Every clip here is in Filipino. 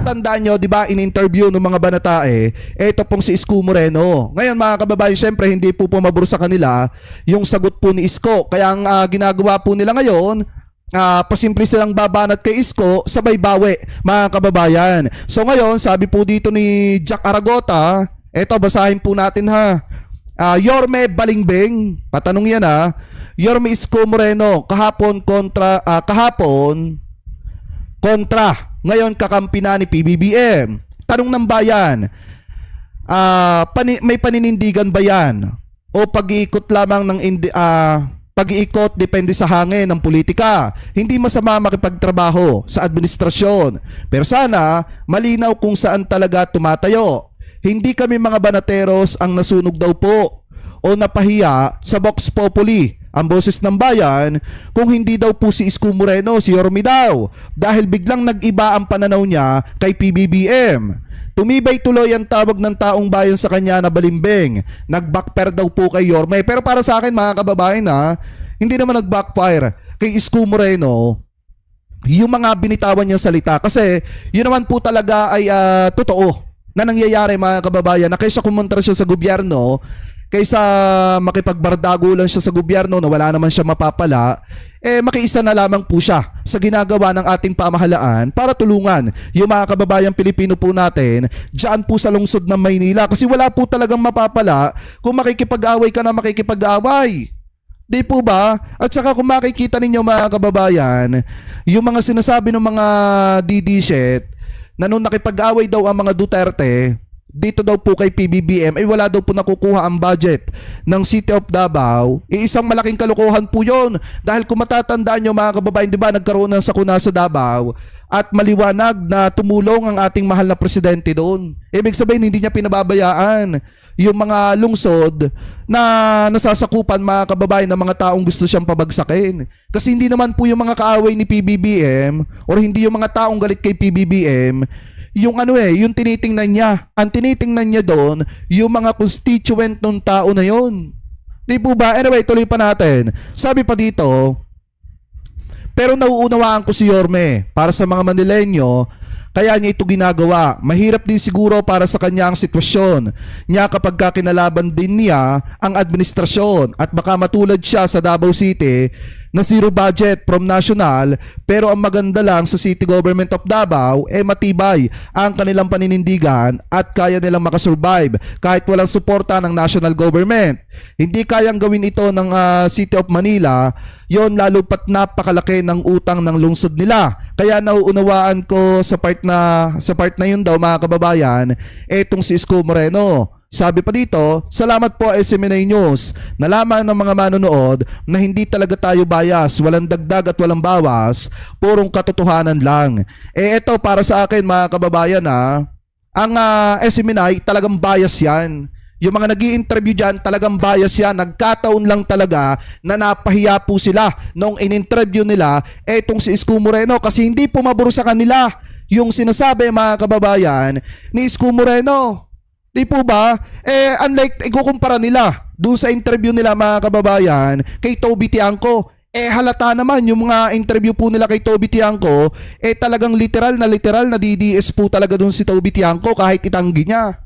matatandaan nyo, di ba, in-interview ng mga banatae, ito pong si Isko Moreno. Ngayon mga kababayan, syempre hindi po pumabor sa kanila yung sagot po ni Isko. Kaya ang ginagawa po nila ngayon, pasimple silang babanat kay Isko, sabay bawi mga kababayan. So ngayon, sabi po dito ni Jack Aragota, eto basahin po natin ha. Yorme Balingbing, patanong yan ha. Yorme Isko Moreno, kahapon kontra, ngayon kakampi na ni PBBM. Tanong ng bayan, may paninindigan ba yan? O pag-iikot lamang ng pag-iikot depende sa hangin ng politika. Hindi masama makipagtrabaho sa administrasyon. Pero sana malinaw kung saan talaga tumatayo. Hindi kami mga banateros ang nasunog daw po o napahiya sa Vox Populi, ang boses ng bayan, kung hindi daw po si Isko Moreno, si Yorme daw, dahil biglang nag-iba ang pananaw niya kay PBBM. Tumibay tuloy ang tawag ng taong bayan sa kanya na balimbing. Nag-backfire daw po kay Yorme. Pero para sa akin mga kababayan hindi naman nag-backfire kay Isko Moreno yung mga binitawan niyang salita. Kasi yun naman po talaga ay totoo na nangyayari mga kababayan, na kaysa kumontra siya sa gobyerno, kaysa makipagbardago lang siya sa gobyerno na wala naman siya mapapala, makiisa na lamang po siya sa ginagawa ng ating pamahalaan para tulungan yung mga kababayang Pilipino po natin dyan po sa lungsod ng Maynila. Kasi wala po talagang mapapala kung makikipag-away ka na makikipag-away. Di po ba? At saka kung makikita ninyo mga kababayan, yung mga sinasabi ng mga DD-shit, na nung nakipag-away daw ang mga Duterte, dito daw po kay PBBM, ay wala daw po nakukuha ang budget ng City of Davao. Isang malaking kalokohan po yun. Dahil kung matatandaan nyo mga kababayan, di ba, nagkaroon ng sakuna sa Davao at maliwanag na tumulong ang ating mahal na presidente doon. Ibig sabihin, hindi niya pinababayaan yung mga lungsod na nasasakupan mga kababayan ng mga taong gusto siyang pabagsakin. Kasi hindi naman po yung mga kaaway ni PBBM or hindi yung mga taong galit kay PBBM yung yung tinitingnan niya. Ang tinitingnan niya doon, yung mga constituent ng tao na yon. Di po ba? Anyway, tuloy pa natin. Sabi pa dito, pero nauunawaan ko si Yorme para sa mga Manileño, kaya niya ito ginagawa. Mahirap din siguro para sa kanya ang sitwasyon niya kapag kinalaban din niya ang administrasyon at baka matulad siya sa Davao City na zero budget from national, pero ang maganda lang sa City Government of Davao matibay ang kanilang paninindigan at kaya nilang makasurvive kahit walang suporta ng national government. Hindi kayang gawin ito ng City of Manila, yon lalo pat napakalaki ng utang ng lungsod nila. Kaya nauunawaan ko sa part na yun daw mga kababayan, etong si Isko Moreno. Sabi pa dito, salamat po SMNA News. Nalaman ng mga manonood na hindi talaga tayo bias, walang dagdag at walang bawas, purong katotohanan lang. Ito para sa akin mga kababayan ang SMNA talagang bias yan. Yung mga nag-i-interview dyan, talagang bias yan. Nagkataon lang talaga na napahiya po sila nung in-interview nila etong si Isko Moreno kasi hindi pumabor sa kanila yung sinasabi mga kababayan ni Isko Moreno. Di po ba? Unlike ikukumpara nila doon sa interview nila mga kababayan kay Toby Tiangco, halata naman yung mga interview po nila kay Toby Tiangco, talagang literal na DDS po talaga doon si Toby Tiangco kahit itanggi niya.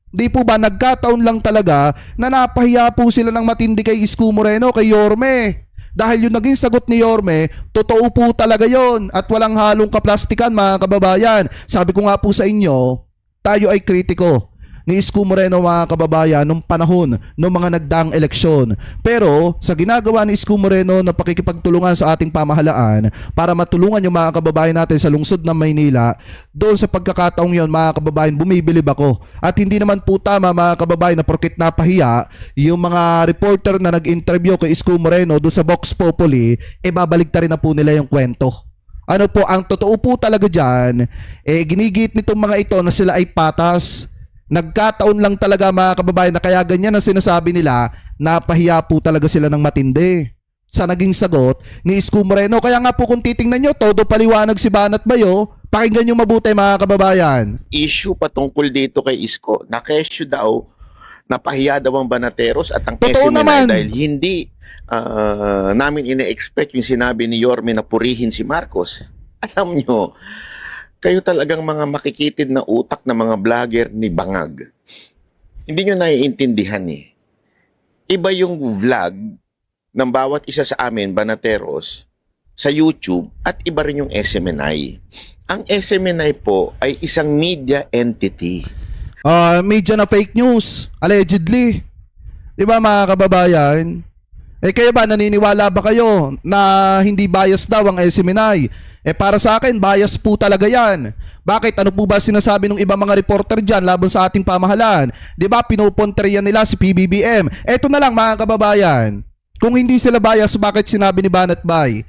Di po ba? Nagkataon lang talaga na napahiya po sila ng matindi kay Isko Moreno, kay Yorme. Dahil yung naging sagot ni Yorme, totoo po talaga yon at walang halong kaplastikan mga kababayan. Sabi ko nga po sa inyo, tayo ay kritiko ni Isko Moreno mga kababayan nung panahon ng mga nagdaang eleksyon. Pero sa ginagawa ni Isko Moreno na pakikipagtulungan sa ating pamahalaan para matulungan yung mga kababayan natin sa lungsod ng Maynila, doon sa pagkakataong yon mga kababayan, bumibilib ako. At hindi naman po tama mga kababayan na porket napahiya yung mga reporter na nag-interview kay Isko Moreno doon sa Vox Populi, babaligtarin na po nila yung kwento. Ano po, ang totoo po talaga dyan, ginigit nitong mga ito na sila ay patas. Nagkataon lang talaga mga kababayan na kaya ganyan ang sinasabi nila, napahiya po talaga sila ng matindi sa naging sagot ni Isko Moreno. Kaya nga po kung titingnan nyo, todo paliwanag si Banat Bayo. Pakinggan nyo mabuti mga kababayan. Issue patungkol dito kay Isko, na kesyo daw, napahiya daw ang Banateros at ang kesyo nila dahil hindi namin ine-expect yung sinabi ni Yorme na purihin si Marcos. Alam nyo, kayo talagang mga makikitid na utak na mga vlogger ni Bangag. Hindi nyo naiintindihan eh. Iba yung vlog ng bawat isa sa amin, Banateros, sa YouTube at iba rin yung SMNI. Ang SMNI po ay isang media entity. Media na fake news, allegedly. Di ba mga kababayan? Kayo ba, naniniwala ba kayo na hindi bias daw ang SMNI? Para sa akin, bias po talaga yan. Bakit? Ano po ba sinasabi ng ibang mga reporter dyan laban sa ating pamahalaan? Di ba, pinuponterya nila si PBBM. Eto na lang mga kababayan. Kung hindi sila bias, bakit sinabi ni Banat Bay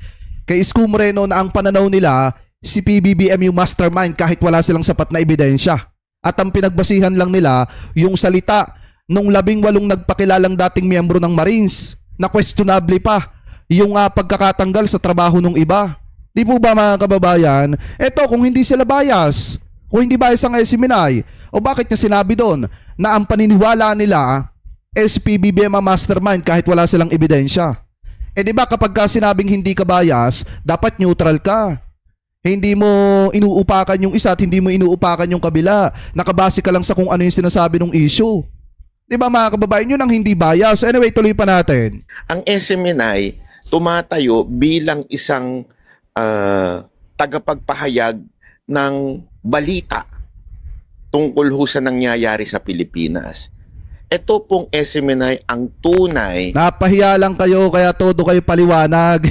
kay Isko Moreno na ang pananaw nila, si PBBM yung mastermind kahit wala silang sapat na ebidensya? At ang pinagbasihan lang nila, yung salita nung 18 nagpakilalang dating miyembro ng Marines na questionable pa yung pagkakatanggal sa trabaho ng iba. Di po ba mga kababayan? Eto, kung hindi sila bias, kung hindi bias ang SMNI, o bakit niya sinabi doon na ang paniniwala nila si PBBM ang mastermind kahit wala silang ebidensya? Di ba kapag ka sinabing hindi ka bias, dapat neutral ka. Hindi mo inuupakan yung isa at hindi mo inuupakan yung kabila. Nakabase ka lang sa kung ano yung sinasabi ng issue. Di ba mga kababayan, yun ang hindi bias. Anyway, tuloy pa natin. Ang SMNI tumatayo bilang isang tagapagpahayag ng balita tungkol ho sa nangyayari sa Pilipinas. Ito pong SMNI ang tunay. Napahiya lang kayo kaya todo kayo paliwanag.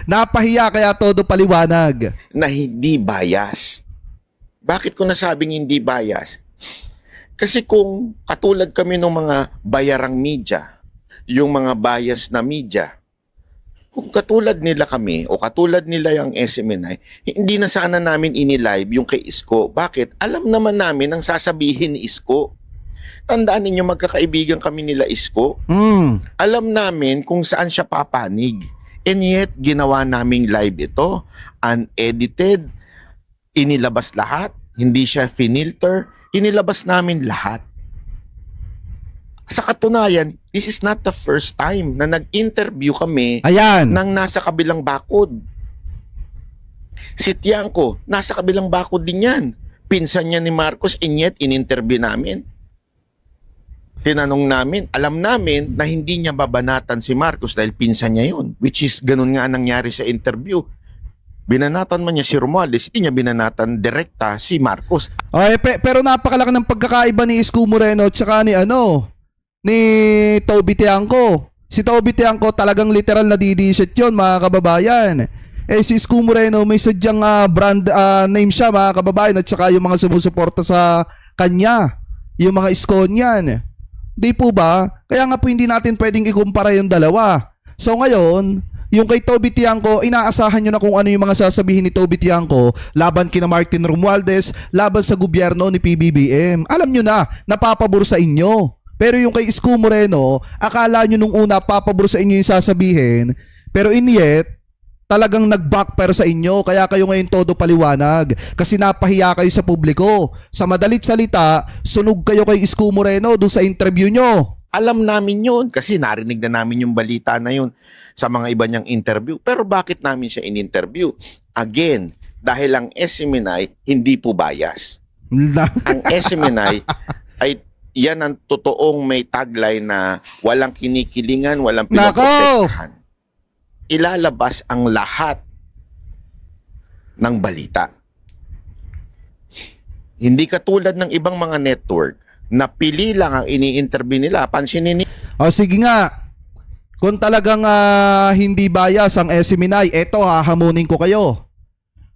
Napahiya kaya todo paliwanag. Na hindi bias. Bakit ko nasabing hindi bias? Kasi kung katulad kami ng mga bayarang media, yung mga bias na media, kung katulad nila kami o katulad nila yung SMNI, hindi na sana namin inilive yung kay Isko. Bakit? Alam naman namin ang sasabihin ni Isko. Tandaan ninyo, magkakaibigan kami nila Isko. Alam namin kung saan siya papanig. And yet, ginawa naming live ito. Unedited. Inilabas lahat. Hindi siya finilter. Inilabas namin lahat. Sa katunayan, this is not the first time na nag-interview kami ng nasa kabilang bakod. Si Tiangco, nasa kabilang bakod din yan. Pinsan niya ni Marcos, and yet in-interview namin. Tinanong namin, alam namin na hindi niya babanatan si Marcos dahil pinsan niya yun. Which is, ganun nga ang nangyari sa interview. Binanatan man niya si Romualdez, hindi niya binanatan direkta si Marcos. Pero napakalaki ng pagkakaiba ni Isko Moreno at saka ni Toby Tiangco. Si Toby Tiangco talagang literal na didisit yun mga kababayan. Si Isko Moreno may sadyang brand name siya mga kababayan at saka yung mga sumusuporta sa kanya. Yung mga Iskonian. Di po ba? Kaya nga po hindi natin pwedeng ikumpara yung dalawa. So ngayon, yung kay Toby Tiangco, inaasahan nyo na kung ano yung mga sasabihin ni Toby Tiangco laban kina Martin Romualdez, laban sa gobyerno ni PBBM. Alam nyo na, napapabor sa inyo. Pero yung kay Isko Moreno, akala nyo nung una papabor sa inyo yung sasabihin, pero in yet, talagang nag-backfire sa inyo, kaya kayo ngayon todo paliwanag. Kasi napahiya kayo sa publiko. Sa madalit salita, sunog kayo kay Isko Moreno doon sa interview nyo. Alam namin yun kasi narinig na namin yung balita na yun sa mga iba niyang interview. Pero bakit namin siya in-interview? Again, dahil ang SMNI hindi po bias. Ang SMNI ay yan ang totoong may tagline na walang kinikilingan, walang pinoprotektahan. Ilalabas ang lahat ng balita. Hindi katulad ng ibang mga network na pili lang ang ini-interview nila. Pansinin niyo. Sige nga. Kung talagang hindi bias ang SMNI, eto hahamunin ko kayo.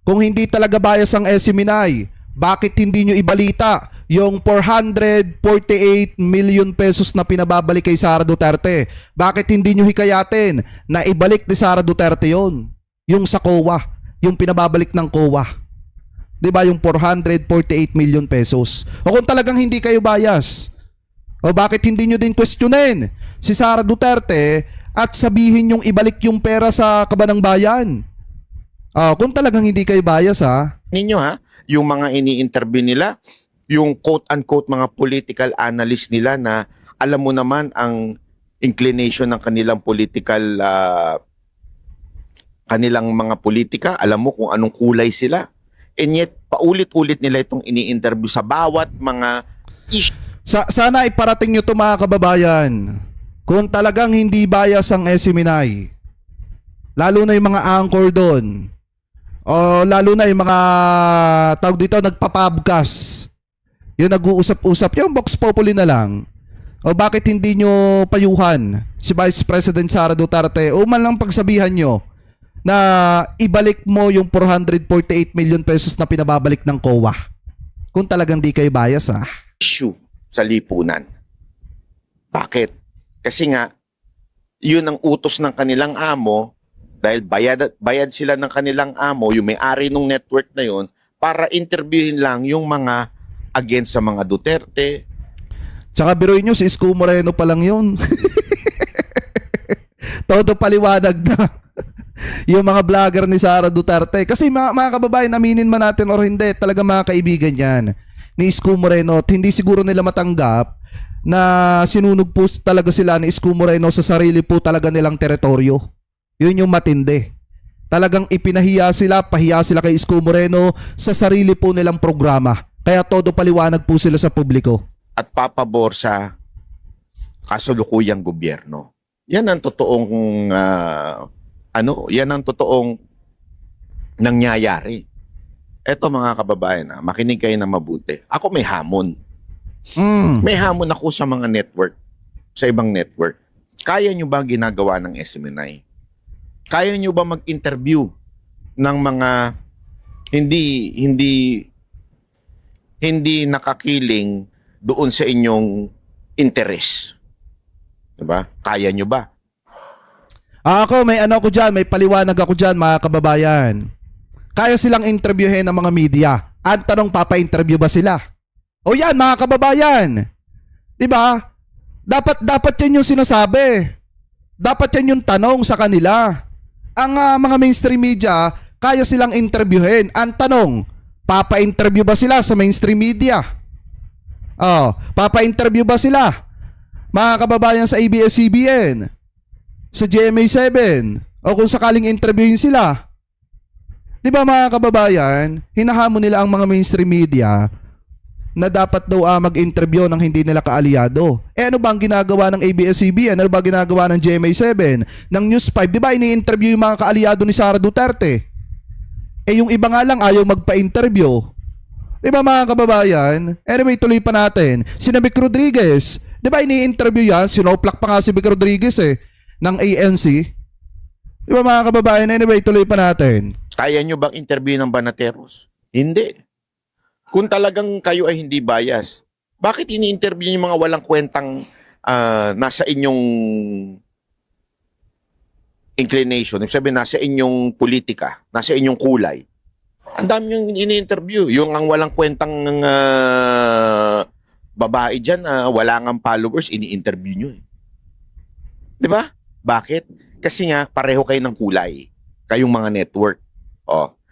Kung hindi talaga bias ang SMNI, bakit hindi nyo ibalita yung 448 million pesos na pinababalik kay Sara Duterte? Bakit hindi nyo hikayatin na ibalik ni Sara Duterte yon? Yung sa COA, yung pinababalik ng COA. Diba yung 448 million pesos? O kung talagang hindi kayo bias, o bakit hindi nyo din questionin si Sara Duterte at sabihin yung ibalik yung pera sa kabanang bayan? Kung talagang hindi kayo bias ninyo yung mga ini-interview nila, yung quote-unquote mga political analyst nila na alam mo naman ang inclination ng kanilang political kanilang mga politika, alam mo kung anong kulay sila. And yet, paulit-ulit nila itong ini-interview sa bawat mga issue. Sana iparating nyo to mga kababayan. Kung talagang hindi bias ang SMNI, lalo na yung mga anchor doon, o lalo na yung mga tawag dito nagpapabgas, yung nag-uusap-usap, yung Vox Populi na lang. O bakit hindi nyo payuhan si Vice President Sara Duterte o man lang pagsabihan nyo na ibalik mo yung 448 million pesos na pinababalik ng COA. Kung talagang di kayo bias issue sa lipunan. Bakit? Kasi nga, yun ang utos ng kanilang amo dahil bayad sila ng kanilang amo, yung may-ari ng network na yun, para interviewin lang yung mga against sa mga Duterte. Tsaka biruin nyo, si Isko Moreno pa lang yun. Todo paliwanag na. Yung mga vlogger ni Sara Duterte. Kasi mga kababayan, aminin man natin or hindi, talaga mga kaibigan yan ni Isko Moreno, at hindi siguro nila matanggap na sinunog po talaga sila ni Isko Moreno sa sarili po talaga nilang teritoryo. Yun yung matindi. Talagang ipinahiya sila, pahiya sila kay Isko Moreno sa sarili po nilang programa. Kaya todo paliwanag po sila sa publiko. At papabor sa kasulukuyang gobyerno. Yan ang totoong yan ang totoong nangyayari. Eto mga kababayan, makinig kayo na mabuti. Ako may hamon. May hamon ako sa mga network, sa ibang network. Kaya nyo ba ginagawa ng SMNI? Kaya nyo ba mag-interview ng mga hindi nakakiling doon sa inyong interes? Diba? Kaya nyo ba? Ako, may ano ako dyan, may paliwanag ako dyan mga kababayan. Kaya silang interviewin ng mga media. Ang tanong, papa-interview ba sila? O yan mga kababayan. Diba? Dapat yan yung sinasabi. Dapat yan yung tanong sa kanila. Ang mga mainstream media, kaya silang interviewin. Ang tanong, papa-interview ba sila sa mainstream media? Papa-interview ba sila? Mga kababayan sa ABS-CBN, sa GMA7, o kung sakaling interviewin sila. Di ba mga kababayan, hinahamon nila ang mga mainstream media na dapat daw mag-interview ng hindi nila kaalyado. Ano ba ang ginagawa ng ABS-CBN? Ano ba ginagawa ng GMA7? Ng News 5? Di ba ini-interview yung mga kaalyado ni Sara Duterte? Yung iba nga lang ayaw magpa-interview. Di ba mga kababayan? Anyway, tuloy pa natin. Si Vic Rodriguez, di ba ini-interview yan? Sinoplak pa nga si Vic Rodriguez ng ANC. Di ba mga kababayan? Anyway, tuloy pa natin. Kaya nyo bang interview ng Banateros? Hindi. Kung talagang kayo ay hindi bias, bakit ini-interview yung mga walang kwentang nasa inyong inclination? Ibig sabihin, nasa inyong politika, nasa inyong kulay. Ang dami yung ini-interview. Yung ang walang kwentang babae dyan, wala ngang followers, ini-interview nyo. Di ba? Bakit? Kasi nga, pareho kayo ng kulay. Kayong mga network.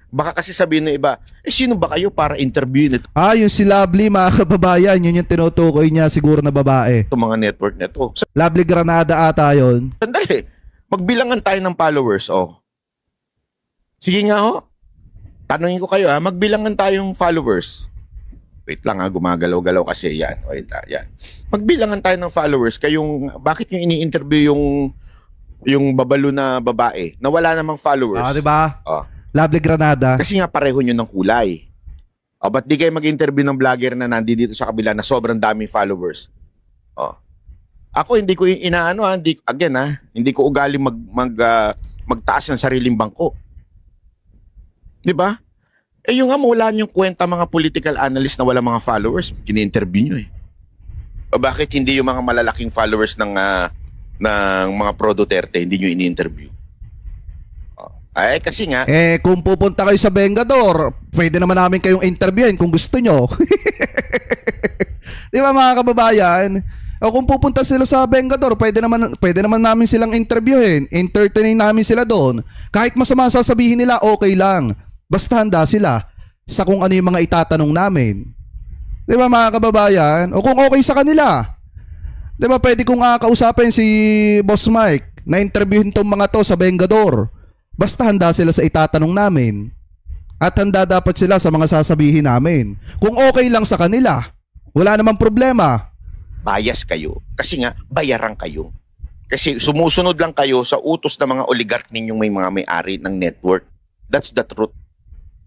Baka kasi sabihin ng iba, sino ba kayo para interviewin ito? Yung si Lovely mga kababayan, yun yung tinutukoy niya siguro na babae. Itong mga network na ito. Lovely Granada ata yun. Sandali, magbilangan tayo ng followers, Sige nga tanungin ko kayo, magbilangan tayong followers. Wait lang gumagalaw-galaw kasi yan. Wait yan. Magbilangan tayo ng followers, bakit yung ini-interview yung babalo na babae na wala namang followers? Diba? Lovely Granada. Kasi nga pareho nyo ng kulay. Ba't di kayo mag-interview ng vlogger na nandito sa kabila na sobrang daming followers? Ako hindi ko inaano, hindi ko ugali magtaas ng sariling bangko. Di ba? Yung nga wala niyong kwenta mga political analyst na wala mga followers, kini-interview nyo bakit hindi yung mga malalaking followers ng mga pro Duterte hindi nyo ini-interview? Kasi nga kung pupunta kayo sa Vengador, pwede naman namin kayong interviewin kung gusto nyo. Di ba mga kababayan? O kung pupunta sila sa Vengador, pwede naman namin silang interviewin. Entertain namin sila doon. Kahit masama sasabihin nila, okay lang. Basta handa sila sa kung ano yung mga itatanong namin. Di ba mga kababayan? O kung okay sa kanila. Di ba pwede kong kausapin si Boss Mike na interviewin tong mga to sa Vengador. Basta handa sila sa itatanong namin. At handa dapat sila sa mga sasabihin namin. Kung okay lang sa kanila, wala namang problema. Bias kayo. Kasi nga, bayaran kayo. Kasi sumusunod lang kayo sa utos ng mga oligarch ninyong may mga may-ari ng network. That's the truth.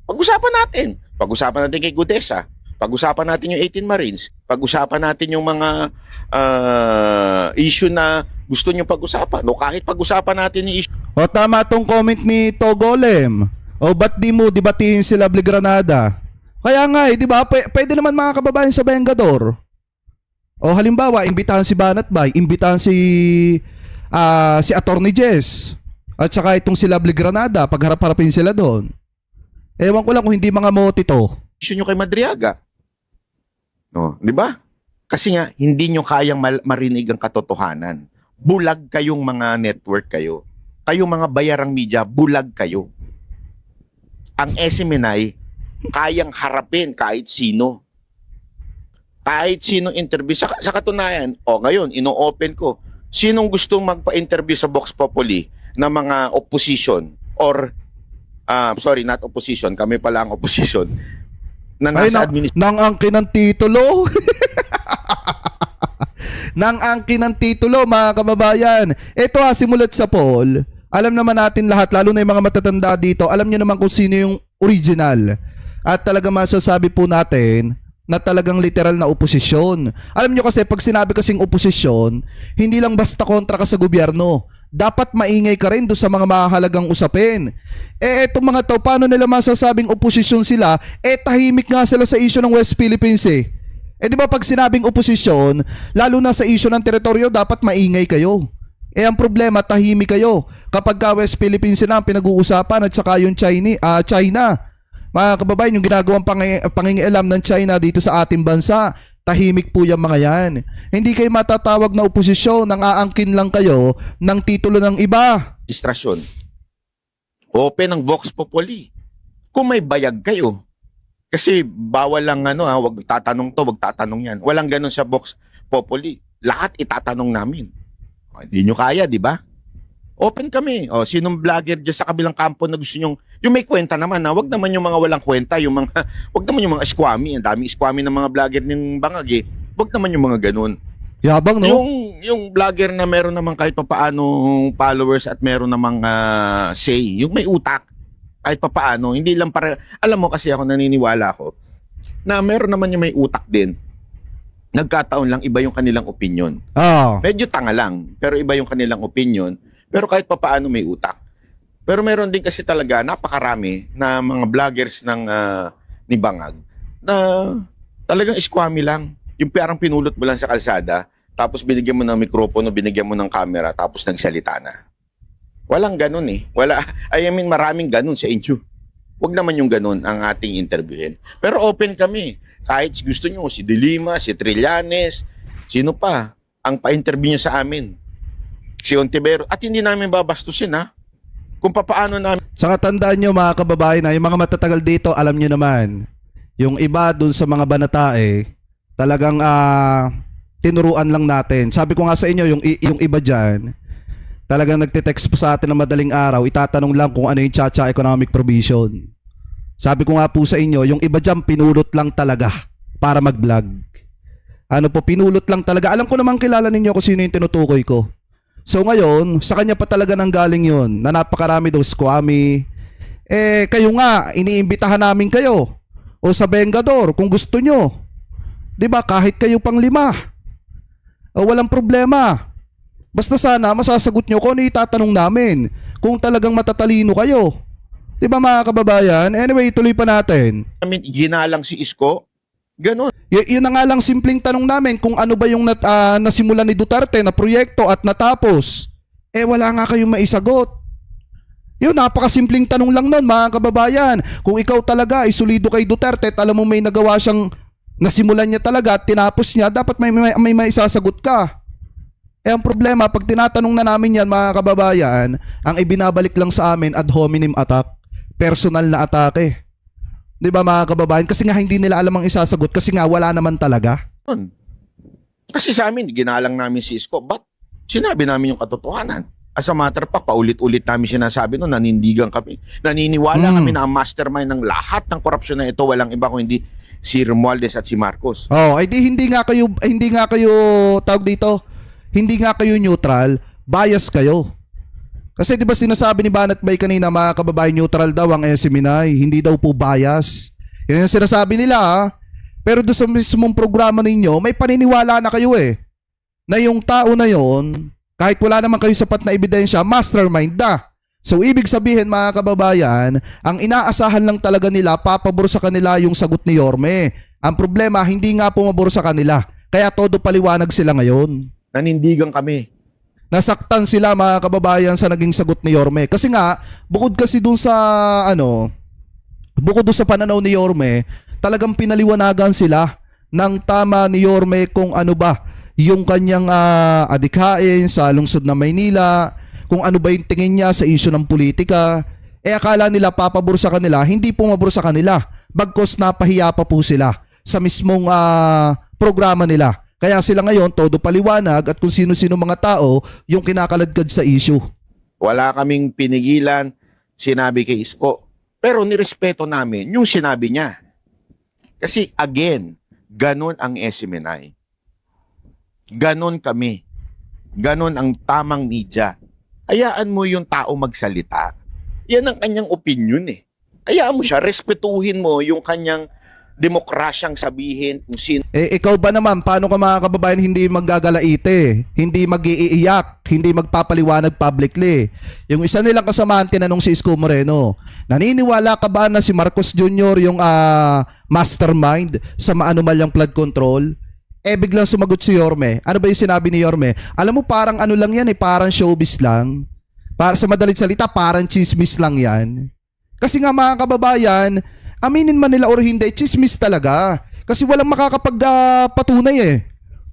Pag-usapan natin. Pag-usapan natin kay Gudesa. Pag-usapan natin yung 18 Marines. Pag-usapan natin yung mga issue na gusto nyo pag-usapan. O kahit pag-usapan natin yung issue. O tama tong comment ni Togolem. O ba't di mo debatihin sila Granada? Kaya nga di ba? Pwede naman mga kababayan sa Bengador. O halimbawa, imbitahan si Banat Bay, imbitahan si Attorney Jess. At saka itong sila Granada, pagharap-harapin sila doon. Ewan ko lang kung hindi mga mote to. Issue nyo kay Madriaga. No, di ba? Kasi nga, hindi nyo kayang marinig ang katotohanan. Bulag kayong mga network kayo. Kayong mga bayarang media, bulag kayo. Ang SMNI, kayang harapin kahit sino. Kahit sinong interview. Sa katunayan, ngayon, ino-open ko. Sinong gustong magpa-interview sa Vox Populi na mga opposition or, sorry, not opposition, kami pala ang opposition, na nasa nang angkin ng titulo. Nang angkin ng titulo, mga kababayan. Ito simulat sa poll. Alam naman natin lahat, lalo na yung mga matatanda dito, alam nyo naman kung sino yung original. At talaga masasabi po natin na talagang literal na oposisyon. Alam nyo kasi, pag sinabi kasing oposisyon, hindi lang basta kontra ka sa gobyerno. Dapat maingay ka rin doon sa mga mahalagang usapin. Etong mga to, paano nila masasabing oposisyon sila? Tahimik nga sila sa issue ng West Philippines di ba pag sinabing oposisyon, lalo na sa issue ng teritoryo, dapat maingay kayo. Ang problema, tahimik kayo. Kapag ka West Philippines na ang pinag-uusapan at saka yung China. Mga kababayan, yung ginagawang pangingialam ng China dito sa ating bansa, tahimik po yung mga yan. Hindi kayo matatawag na oposisyon, nang aangkin lang kayo ng titulo ng iba. Distrasyon. Open ang Vox Populi. Kung may bayag kayo. Kasi bawal lang wag tatanong to, wag tatanong yan. Walang ganun sa Vox Populi. Lahat itatanong namin. Hindi nyo kaya, di ba? Open kami. Sinong vlogger dyan sa kabilang kampo na gusto nyong, yung may kwenta naman wag naman yung mga walang kwenta, wag naman yung mga squammy, ang dami squammy ng mga vlogger ng Bangag wag naman yung mga ganun. Yabang, no? Yung vlogger na meron naman kahit papaano followers at meron namang say, yung may utak, kahit papaano, hindi lang alam mo kasi ako naniniwala ako, na meron naman yung may utak din, nagkataon lang iba yung kanilang opinion. Medyo tanga lang, pero iba yung kanilang opinion. Pero kahit papaano may utak. Pero meron din kasi talaga napakarami na mga vloggers ni Bangag na talagang squammy lang. Yung parang pinulot mo lang sa kalsada, tapos binigyan mo ng mikropono, binigyan mo ng camera, tapos nagsalita na. Walang ganun maraming ganun sa inyo. Wag naman yung ganun ang ating interviewin. Pero open kami. Kahit gusto nyo, si De Lima, si Trillanes, sino pa ang pa-interview nyo sa amin. Si Ontiveros. At hindi namin babastusin kung papaano namin. Saka tandaan nyo mga kababayan yung mga matatagal dito, alam nyo naman, yung iba dun sa mga banatae, talagang tinuruan lang natin. Sabi ko nga sa inyo, yung iba dyan, talagang nagtitext pa sa atin ng madaling araw, itatanong lang kung ano yung Chacha Economic Provision. Sabi ko nga po sa inyo, yung iba dyan pinulot lang talaga para mag-vlog. Pinulot lang talaga. Alam ko naman kilala ninyo kung sino yung tinutukoy ko. So ngayon, sa kanya pa talaga nang galing yun, na napakarami daw squammy. Kayo nga, iniimbitahan namin kayo. O sa Bengador, kung gusto nyo. Diba, kahit kayo pang 5. Walang problema. Basta sana, masasagot nyo kung ano itatanong namin. Kung talagang matatalino kayo. Diba mga kababayan? Anyway, tuloy pa natin. Ginalang si Isko, ganun. Yun na nga lang simpleng tanong namin kung ano ba yung nasimulan ni Duterte na proyekto at natapos. Wala nga kayong maisagot. Yun, napakasimpleng tanong lang nun mga kababayan. Kung ikaw talaga ay solido kay Duterte at alam mo may nagawa siyang nasimulan niya talaga at tinapos niya, dapat may maisasagot ka. Ang problema, pag tinatanong na namin yan mga kababayan, ang ibinabalik lang sa amin ad hominem attack. Personal na atake. Di ba mga kababayan? Kasi nga hindi nila alam ang isasagot kasi nga wala naman talaga. Kasi sa amin, ginalang namin si Isko. Ba't sinabi namin yung katotohanan? As a matter of fact, paulit-ulit namin sinasabi no, nanindigan kami. Naniniwala kami na ang mastermind ng lahat ng korupsyon na ito, walang iba kundi si Romualdez at si Marcos. Oh, ay di hindi nga kayo tawag dito. Hindi nga kayo neutral, bias kayo. Kasi 'di ba sinasabi ni Banat Bay kanina, mga kababayan, neutral daw ang SMNI, hindi daw po bias. Yan ang sinasabi nila ha. Pero doon sa mismong programa ninyo, may paniniwala na kayo na yung tao na yon, kahit wala naman kayo sapat na ebidensya, mastermind na. So ibig sabihin, mga kababayan, ang inaasahan lang talaga nila, papabor sa kanila yung sagot ni Yorme. Ang problema, hindi nga pumabor sa kanila. Kaya todo paliwanag sila ngayon. Nanindigan kami. Nasaktan sila, mga kababayan, sa naging sagot ni Yorme. Kasi nga, bukod dun sa pananaw ni Yorme, talagang pinaliwanagan sila ng tama ni Yorme kung ano ba yung kanyang adikhain sa lungsod ng Maynila, kung ano ba yung tingin niya sa isyu ng politika. Akala nila papabor sa kanila, hindi pumabor sa kanila. Bagkos napahiya pa po sila sa mismong programa nila. Kaya sila ngayon, todo paliwanag at kung sino-sino mga tao yung kinakaladkad sa issue. Wala kaming pinigilan, sinabi kay Isko. Pero nirespeto namin yung sinabi niya. Kasi again, ganun ang SMNI. Ganun kami. Ganun ang tamang media. Hayaan mo yung tao magsalita. Yan ang kanyang opinion Hayaan mo siya, respetuhin mo yung kanyang demokrasyang sabihin kung sino. Ikaw ba naman, paano ka, mga kababayan, hindi maggagalaite, hindi mag-iiyak, hindi magpapaliwanag publicly? Yung isa nilang kasamaan, tinanong si Isko Moreno, naniniwala ka ba na si Marcos Jr. yung mastermind sa maanumalyang flood control? Biglang sumagot si Yorme. Ano ba yung sinabi ni Yorme? Alam mo, parang ano lang yan parang showbiz lang. Para sa madalit salita, parang chismis lang yan. Kasi nga, mga kababayan, aminin man nila or hindi, chismis talaga. Kasi walang makakapagpatunay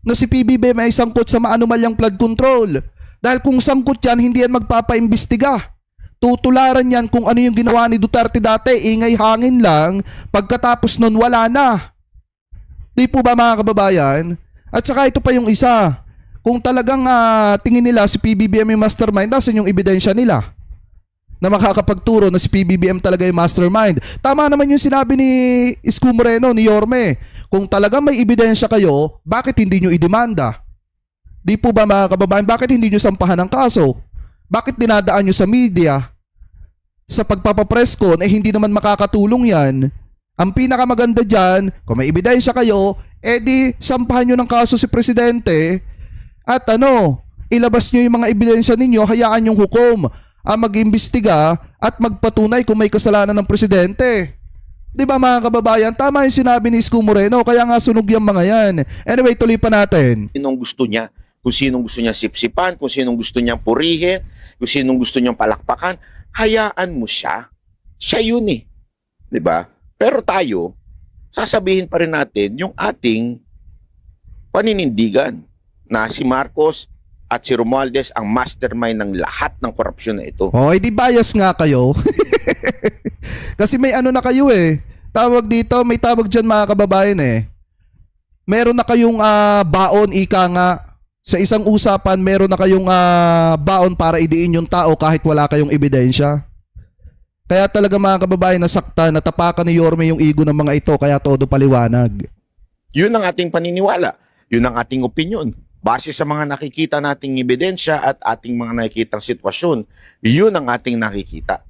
na si PBBM ay sangkot sa maanumalyang flood control. Dahil kung sangkot yan, hindi yan magpapaimbestiga. Tutularan yan kung ano yung ginawa ni Duterte dati, ingay hangin lang, pagkatapos nun wala na. Di po ba, mga kababayan? At saka ito pa yung isa. Kung talagang tingin nila si PBBM yung mastermind, nasan yung ebidensya nila na makakapagturo na si PBBM talaga yung mastermind? Tama naman yung sinabi ni Isko Moreno, ni Yorme. Kung talagang may ebidensya kayo, bakit hindi nyo idemanda? Di po ba, mga kababayan, bakit hindi nyo sampahan ng kaso? Bakit dinadaan nyo sa media? Sa pagpapapress con, hindi naman makakatulong yan. Ang pinakamaganda dyan, kung may ebidensya kayo, di sampahan nyo ng kaso si Presidente at ilabas nyo yung mga ebidensya ninyo, hayaan yung hukom mag-imbestiga at magpatunay kung may kasalanan ng Presidente. Di ba, mga kababayan? Tama yung sinabi ni Isko Moreno, kaya nga sunog yung mga yan. Anyway, tuloy pa natin. Sinong gusto niya, kung sinong gusto niya sipsipan, kung sinong gusto niyang purihin, kung sinong gusto niyang palakpakan, hayaan mo siya. Siya yun Di ba? Pero tayo, sasabihin pa rin natin yung ating paninindigan na si Marcos at si Romualdez ang mastermind ng lahat ng korupsyon na ito. Di bias nga kayo. Kasi may na kayo Tawag dito, may tawag dyan, mga kababayan Meron na kayong baon, ika nga. Sa isang usapan, meron na kayong baon para idiin yung tao kahit wala kayong ebidensya. Kaya talaga, mga kababayan, nasaktan, natapakan ni Yorme yung ego ng mga ito, kaya todo paliwanag. Yun ang ating paniniwala. Yun ang ating opinion. Base sa mga nakikita nating ebidensya at ating mga nakikitang sitwasyon, yun ang ating nakikita.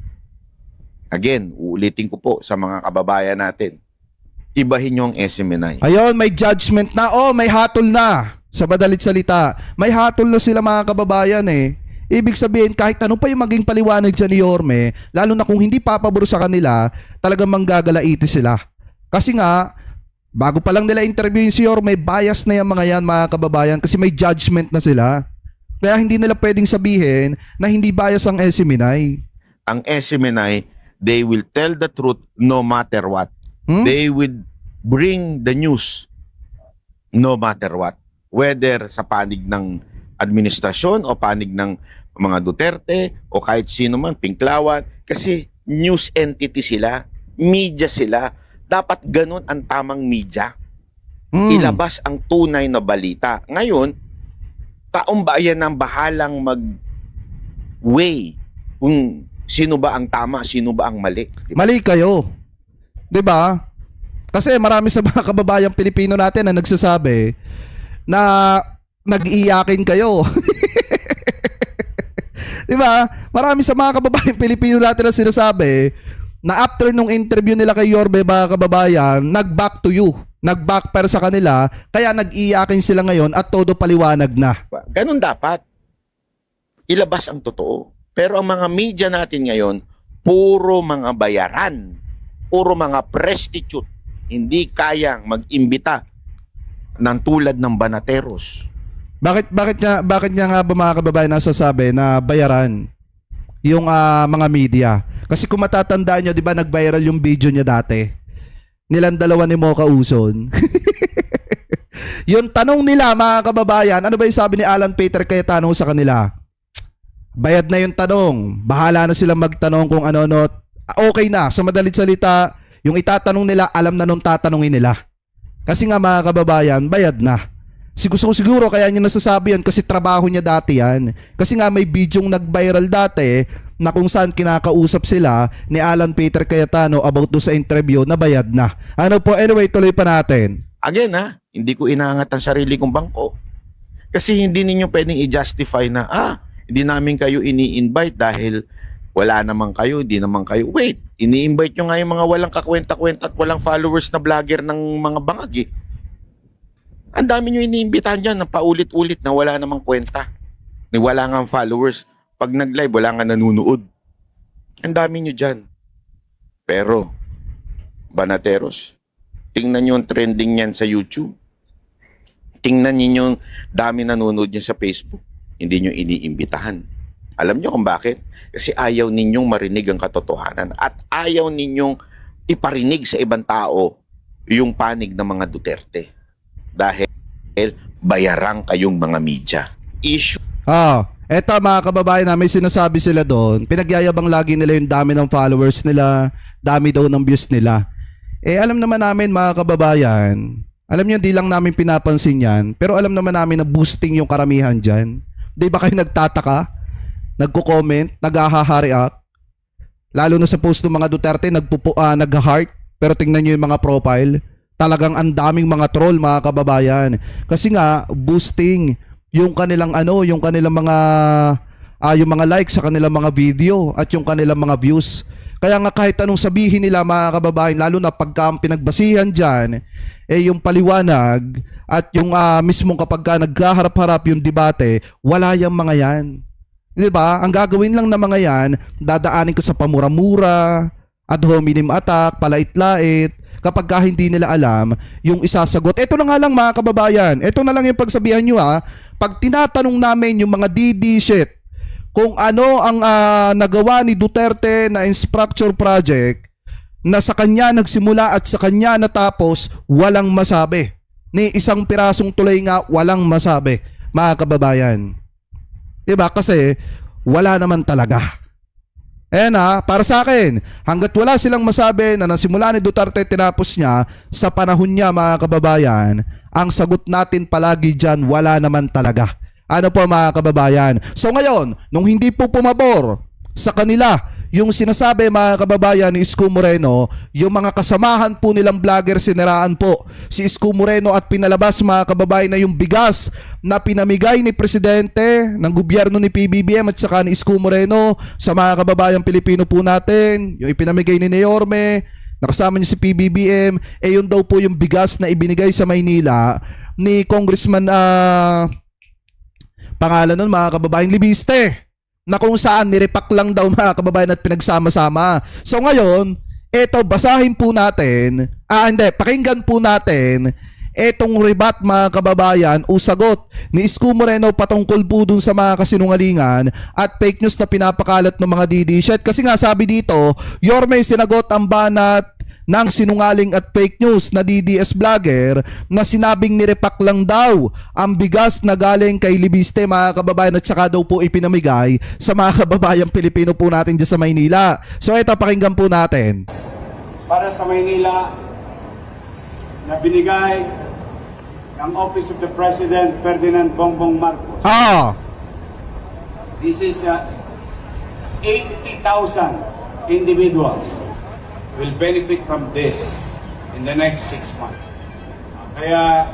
Again, uulitin ko po sa mga kababayan natin. Ibahin nyo ang SMNI. Ayun, may judgment na. May hatol na. Sa madalit salita, may hatol na sila, mga kababayan Ibig sabihin, kahit ano pa yung maging paliwanag dyan ni Yorme, lalo na kung hindi papabor sa kanila, talagang manggagalaiti sila. Kasi nga, bago pa lang nila interviewin si Yorme, bias na yung mga yan, mga kababayan, kasi may judgment na sila. Kaya hindi nila pwedeng sabihin na hindi bias ang SMNI. Ang SMNI, they will tell the truth no matter what. They will bring the news no matter what. Whether sa panig ng administrasyon o panig ng mga Duterte o kahit sino man, Pinklawan, kasi news entity sila, media sila. Dapat ganun ang tamang media. Ilabas ang tunay na balita. Ngayon, taong bayan ang bahalang way kung sino ba ang tama, sino ba ang mali. Di ba? Mali kayo. 'Di ba? Kasi marami sa mga kababayang Pilipino natin na nagsasabi na nag-iyakin kayo. 'Di ba? Marami sa mga kababayang Pilipino natin na sinasabi na after nung interview nila kay Yorme, mga kababayan, nag-back to you. Nag-backfire sa kanila, kaya nag-iyakin sila ngayon at todo paliwanag na. Ganun dapat. Ilabas ang totoo. Pero ang mga media natin ngayon, puro mga bayaran. Puro mga prostitute. Hindi kayang mag-imbita ng tulad ng banateros. Bakit niya nga ba mga kababayan nasasabi na bayaran yung mga media? Kasi kung matatandaan nyo, di ba nag-viral yung video niya dati? Nilang dalawa ni Mocha Uson. Yung tanong nila mga kababayan, ano ba yung sabi ni Alan Peter Cayetano sa kanila? Bayad na yung tanong. Bahala na silang magtanong kung ano-ano. Okay na. Sa madalit salita, yung itatanong nila, alam na nung tatanungin nila. Kasi nga mga kababayan, bayad na. Siguro kaya niya nasasabi yan kasi trabaho niya dati yan. Kasi nga may bidyong nag-viral dati na kung saan kinakausap sila ni Alan Peter Cayetano about do sa interview na bayad na. Ano po, anyway, tuloy pa natin. Again hindi ko inaangat ang sarili kong bangko. Kasi hindi ninyo pwedeng i-justify na, hindi namin kayo ini-invite dahil wala naman kayo, hindi naman kayo. Wait, ini-invite nyo nga yung mga walang kakwenta-kwenta at walang followers na vlogger ng mga bangag eh. Ang dami nyo iniimbitahan dyan na paulit-ulit na wala namang kwenta. Wala nga followers. Pag nag-live, wala nga nanunood. Ang dami nyo dyan. Pero, banateros, tingnan nyo yung trending yan sa YouTube. Tingnan nyo yung dami nanonood yan sa Facebook. Hindi nyo iniimbitahan. Alam nyo kung bakit? Kasi ayaw ninyong marinig ang katotohanan at ayaw ninyong iparinig sa ibang tao yung panig ng mga Duterte. Dahil bayarang kayong mga media. Issue. Eto mga kababayan na may sinasabi sila doon. Pinagyayabang lagi nila yung dami ng followers nila, dami daw ng views nila. Alam naman namin mga kababayan, alam nyo di lang namin pinapansin yan, pero alam naman namin na boosting yung karamihan dyan. Di ba kayo nagtataka? Nagko-comment, nag-react? Lalo na sa post ng mga Duterte, nag-heart, pero tingnan nyo yung mga profile. Talagang ang daming mga troll mga kababayan. Kasi nga boosting yung kanilang yung kanilang mga yung mga likes sa kanilang mga video at yung kanilang mga views. Kaya nga kahit anong sabihin nila mga kababayan, lalo na pagka ang pinagbasihan diyan yung paliwanag at yung mismong kapag nagkaharap-harap yung debate, wala yang mga yan. 'Di ba? Ang gagawin lang ng mga yan, dadaanin ko sa pamura-mura, ad hominem attack, palait-lait. Kapag hindi nila alam yung isasagot. Ito na nga lang mga kababayan. Ito na lang yung pagsabihan nyo Pag tinatanong namin yung mga DD shit kung ano ang nagawa ni Duterte na infrastructure project na sa kanya nagsimula at sa kanya natapos, walang masabi. Ni isang pirasong tulay nga, walang masabi mga kababayan. Diba? Kasi wala naman talaga. Para sa akin, hanggat wala silang masabi na nasimula ni Duterte tinapos niya sa panahon niya mga kababayan, ang sagot natin palagi dyan, wala naman talaga. Ano po mga kababayan? So ngayon, nung hindi po pumabor sa kanila yung sinasabi mga kababayan ni Isko Moreno, yung mga kasamahan po nilang vlogger siniraan po si Isko Moreno at pinalabas mga kababayan na yung bigas na pinamigay ni Presidente ng gobyerno ni PBBM at saka ni Isko Moreno sa mga kababayang Pilipino po natin, yung ipinamigay ni Yorme, nakasama niya si PBBM, yun daw po yung bigas na ibinigay sa Maynila ni Congressman pangalan nun mga kababayang Libiste, na kung saan nirepack lang daw mga kababayan at pinagsama-sama. So ngayon, basahin po natin, pakinggan po natin etong rebat mga kababayan o sagot ni Isko Moreno patungkol po dun sa mga kasinungalingan at fake news na pinapakalat ng mga DD-shit. Kasi nga sabi dito, Yorme sinagot ang banat ng sinungaling at fake news na DDS vlogger na sinabing nirepack lang daw ang bigas na galing kay Libiste mga kababayan at saka daw po ipinamigay sa mga kababayang Pilipino po natin dyan sa Maynila. So ito, pakinggan po natin. Para sa Maynila na binigay ng Office of the President Ferdinand Bongbong Marcos. Ah! This is 80,000 individuals will benefit from this in the next 6 months. Kaya,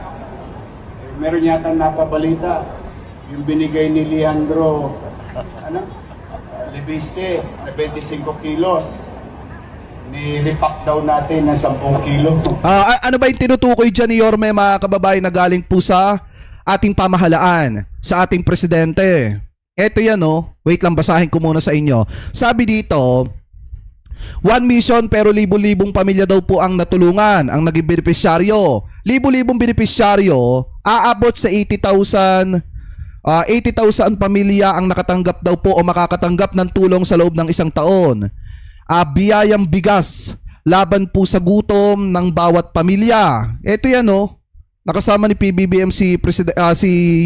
meron yata napabalita, yung binigay ni Leandro, Libiste, na 25 kilos. Ni-repack daw natin na 10 kilo. Ano ba yung tinutukoy dyan ni Yorme, mga kababayan, na galing po sa ating pamahalaan, sa ating presidente? Eto yan, oh. Wait lang, basahin ko muna sa inyo. Sabi dito, 1 mission pero libo-libong pamilya daw po ang natulungan, ang naging benepisyaryo. Libo-libong benepisyaryo, aabot sa 80,000 pamilya ang nakatanggap daw po o makakatanggap ng tulong sa loob ng isang taon. Biyayang bigas laban po sa gutom ng bawat pamilya. Ito yan, oh. Nakasama ni PBBM si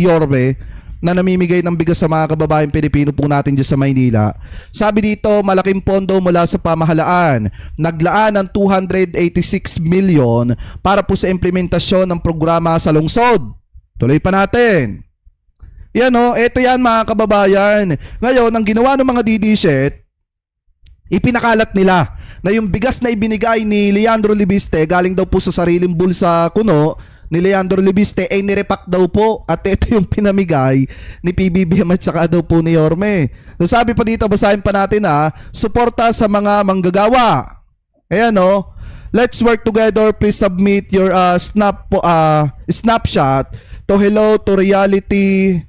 Yorme na namimigay ng bigas sa mga kababayang Pilipino po natin dyan sa Maynila. Sabi dito, malaking pondo mula sa pamahalaan. Naglaan ng 286 million para po sa implementasyon ng programa sa lungsod. Tuloy pa natin. Yan, oh. Ito yan, mga kababayan. Ngayon, ang ginawa ng mga DD-Shet, ipinakalat nila na yung bigas na ibinigay ni Leandro Libiste galing daw po sa sariling bulsa kuno ni Leandro Libiste ay nirepack daw po at ito yung pinamigay ni PBBM at saka daw po ni Yorme. So sabi pa dito, basahin pa natin suporta sa mga manggagawa. Ayan, oh. Let's work together. Please submit your snapshot to hello to reality.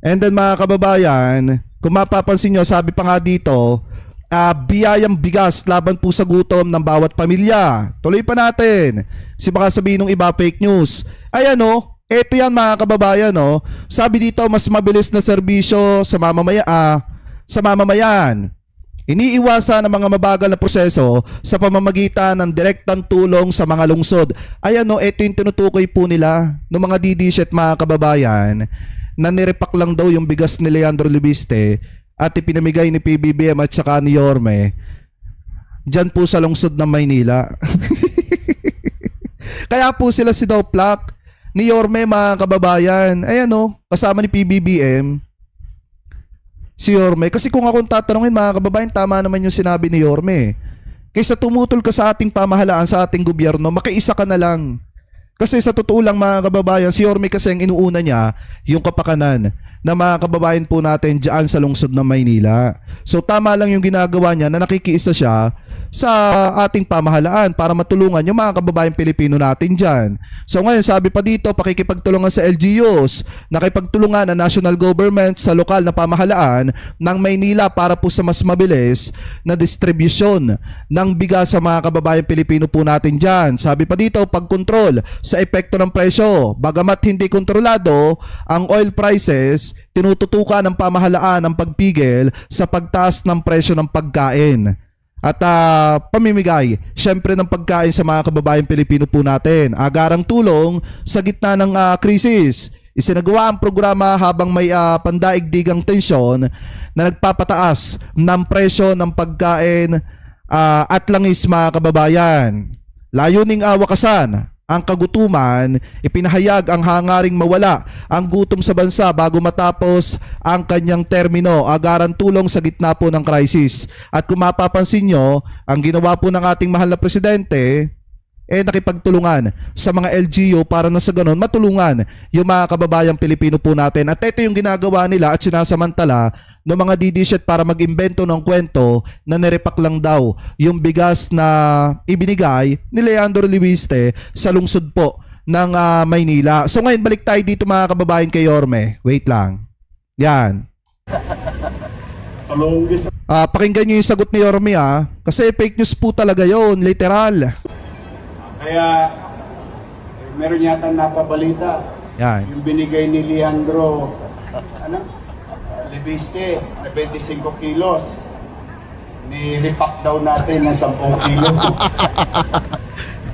And then mga kababayan, kung mapapansin nyo, sabi pa nga dito, biyayang bigas laban po sa gutom ng bawat pamilya. Tuloy pa natin. Kasi baka sabihin ng iba fake news. Ayan, oh. Eto yan, mga kababayan, oh. Sabi dito, mas mabilis na serbisyo sa mamamayan. Iniiwasan ang mga mabagal na proseso sa pamamagitan ng direktang tulong sa mga lungsod. Ayan, oh. Eto yung tinutukoy po nila ng mga DD-Shet, mga kababayan, na nirepack lang daw yung bigas ni Leandro Libiste at ipinamigay ni PBBM at saka ni Yorme dyan po sa lungsod ng Maynila. Kaya po sila si Doplak ni Yorme, mga kababayan. Ayan, oh, kasama ni PBBM si Yorme. Kasi kung akong tatanungin, mga kababayan, tama naman yung sinabi ni Yorme. Kaysa tumutol ka sa ating pamahalaan, sa ating gobyerno, makiisa ka na lang. Kasi sa totoo lang, mga kababayan, si Yorme kasi ang inuuna niya yung kapakanan na mga kababayan po natin dyan sa lungsod ng Maynila. So tama lang yung ginagawa niya na nakikiisa siya sa ating pamahalaan para matulungan yung mga kababayang Pilipino natin dyan. So ngayon, sabi pa dito, pakikipagtulungan sa LGUs, nakipagtulungan ang national government sa lokal na pamahalaan ng Maynila para po sa mas mabilis na distribusyon ng bigas sa mga kababayang Pilipino po natin dyan. Sabi pa dito, pagkontrol sa epekto ng presyo. Bagamat hindi kontrolado ang oil prices, tinututukan ng pamahalaan ang pagpigil sa pagtaas ng presyo ng pagkain at pamimigay syempre ng pagkain sa mga kababayang Pilipino po natin. Agarang tulong sa gitna ng krisis. Isinagawa ang programa habang may pandaigdigang tensyon na nagpapataas ng presyo ng pagkain at langis, mga kababayan. Layuning wakasan ang kagutuman, ipinahayag ang hangaring mawala ang gutom sa bansa bago matapos ang kanyang termino. Agaran tulong sa gitna po ng crisis. At kung mapapansin nyo, ang ginawa po ng ating mahal na presidente, nakipagtulungan sa mga LGU para na sa ganun matulungan yung mga kababayang Pilipino po natin. At ito yung ginagawa nila at sinasamantala ng mga DD-Shet para mag-imbento ng kwento na nirepack lang daw yung bigas na ibinigay ni Leandro Libiste sa lungsod po ng Maynila. So ngayon, balik tayo dito, mga kababayan, kay Yorme. Wait lang. Yan. Pakinggan nyo yung sagot ni Yorme, kasi fake news po talaga yon, literal. Kaya, meron yata napabalita. Yan. Yung binigay ni Leandro, Libiste, na 25 kilos. Ni-repack daw natin ng 10 kilo.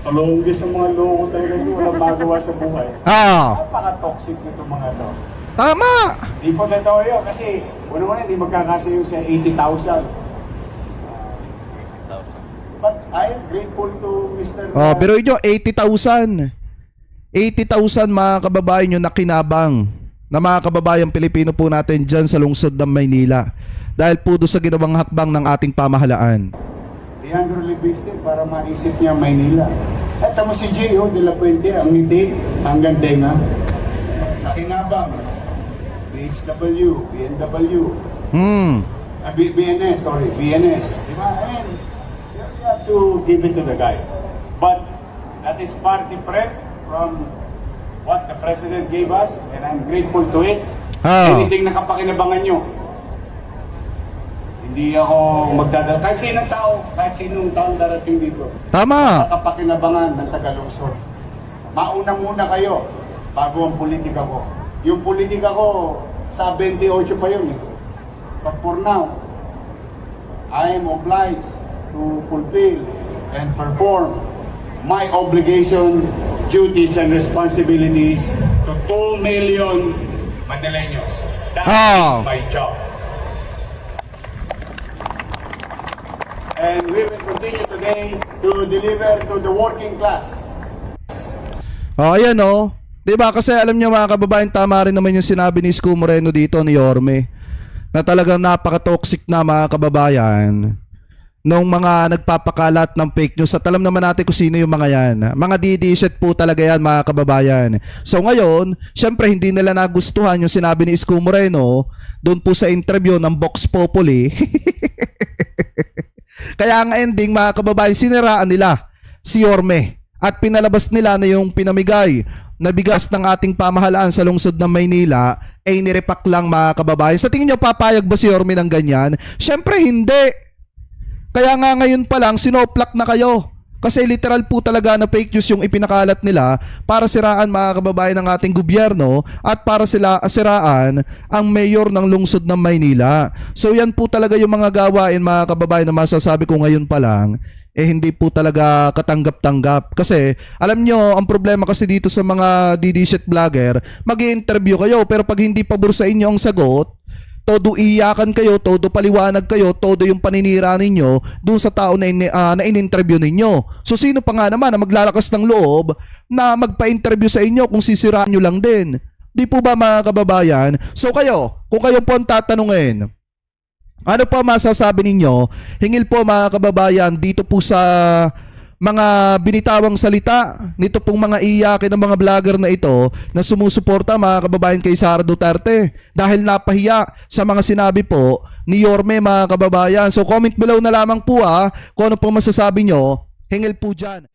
Tulungi sa mga loko talaga yun. Walang magawa sa buhay. Napaka-toxic nito mga to. Tama! Di po totoo yun. Kasi, una-una, hindi magkakasa yung sa 80,000. But I'm grateful to Mr. Pero nyo, 80,000. 80,000, mga kababayan nyo, na kinabang na mga kababayang Pilipino po natin dyan sa lungsod ng Maynila. dahil po doon sa ginawang hakbang ng ating pamahalaan. Leandro Livingston para maisip niya Maynila. At tamo si J.O. de la Puente, ang ngiti, hanggang tenga. Nakinabang. BHW, BNW, BNS. Diba? I mean, you have to give it to the guy. But that is party prep from what the President gave us, and I'm grateful to it. Anything na kapakinabangan nyo, hindi ako magdadala. Kahit sinong tao, kahit sinong taong darating dito. Tama. Sa kapakinabangan ng Tagalungsod. Mauna muna kayo bago ang politika ko. Yung politika ko, sa 28 pa yun eh. But for now, I am obliged to fulfill and perform my obligation, duties, and responsibilities to 2 million Manileños. That is my job. And we will continue today to deliver to the working class. Ayan o. Diba kasi alam nyo mga kababayan, tama rin naman yung sinabi ni Isko Moreno dito ni Yorme na talagang napaka-toxic na mga kababayan nung mga nagpapakalat ng fake news. At alam naman natin kung sino yung mga yan. Mga DD-shit po talaga yan mga kababayan. So ngayon, syempre hindi nila nagustuhan yung sinabi ni Isko Moreno doon po sa interview ng Vox Populi. Kaya ang ending mga kababayan, siniraan nila si Yorme at pinalabas nila na yung pinamigay na bigas ng ating pamahalaan sa lungsod ng Maynila ay nirepak lang mga kababayan. Sa tingin nyo papayag ba si Yorme ng ganyan? Syempre hindi. Kaya nga ngayon pa lang sinoplak na kayo. Kasi literal po talaga na fake news yung ipinakalat nila para siraan mga kababayan ng ating gobyerno at para siraan ang mayor ng lungsod ng Maynila. So yan po talaga yung mga gawain mga kababayan na masasabi ko ngayon pa lang hindi po talaga katanggap-tanggap. Kasi alam nyo, ang problema kasi dito sa mga DD-shit vlogger, mag-i-interview kayo pero pag hindi pabor sa inyo ang sagot, todo iyakan kayo, todo paliwanag kayo, todo yung paninira ninyo dun sa tao na in-interview ninyo. So sino pa nga naman na maglalakas ng loob na magpa-interview sa inyo kung sisiraan nyo lang din? Di po ba mga kababayan? So kayo, kung kayo po ang tatanungin, ano po masasabi ninyo? Hingil po mga kababayan dito po sa mga binitawang salita nito pong mga iyakin ng mga vlogger na ito na sumusuporta mga kababayan kay Sara Duterte dahil napahiya sa mga sinabi po ni Yorme mga kababayan. So comment below na lamang po kung ano po masasabi nyo. Hingil po dyan.